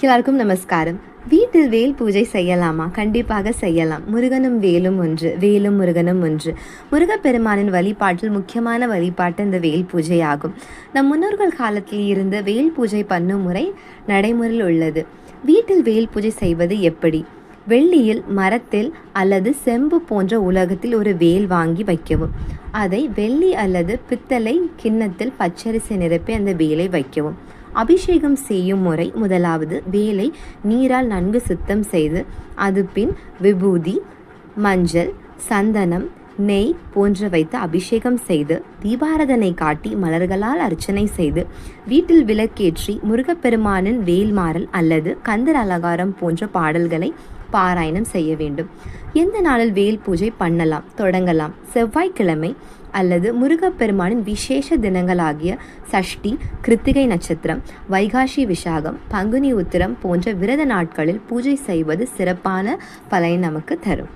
எல்லாருக்கும் நமஸ்காரம். வீட்டில் வேல் பூஜை செய்யலாமா? கண்டிப்பாக செய்யலாம். முருகனும் வேலும் ஒன்று, வேலும் முருகனும் ஒன்று. முருகப்பெருமானின் வழிபாட்டில் முக்கியமான வழிபாட்டு இந்த வேல் பூஜை ஆகும். நம் முன்னோர்கள் காலத்தில் இருந்து வேல் பூஜை பண்ணும் முறை நடைமுறையில் உள்ளது. வீட்டில் வேல் பூஜை செய்வது எப்படி? வெள்ளியில், மரத்தில் அல்லது செம்பு போன்ற உலகத்தில் ஒரு வேல் வாங்கி வைக்கவும். அதை வெள்ளி அல்லது பித்தளை கிண்ணத்தில் பச்சரிசி நிரப்பி அந்த வேலை வைக்கவும். அபிஷேகம் செய்யும் முறை: முதலாவது, வேலை நீரால் நன்கு சுத்தம் செய்து அது பின் விபூதி, மஞ்சள், சந்தனம், நெய் போன்ற வைத்து அபிஷேகம் செய்து தீபாராதனை காட்டி மலர்களால் அர்ச்சனை செய்து வீட்டில் விளக்கேற்றி முருகப்பெருமானின் வேல்மாறல் அல்லது கந்தர் அலங்காரம் போன்ற பாடல்களை பாராயணம் செய்ய வேண்டும். எந்த நாளில் வேல் பூஜை தொடங்கலாம்? செவ்வாய்க்கிழமை அல்லது முருகப்பெருமானின் விசேஷ தினங்களாகிய சஷ்டி, கிருத்திகை நட்சத்திரம், வைகாசி விசாகம், பங்குனி உத்திரம் போன்ற விரத நாட்களில் பூஜை செய்வது சிறப்பான பலனை நமக்கு தரும்.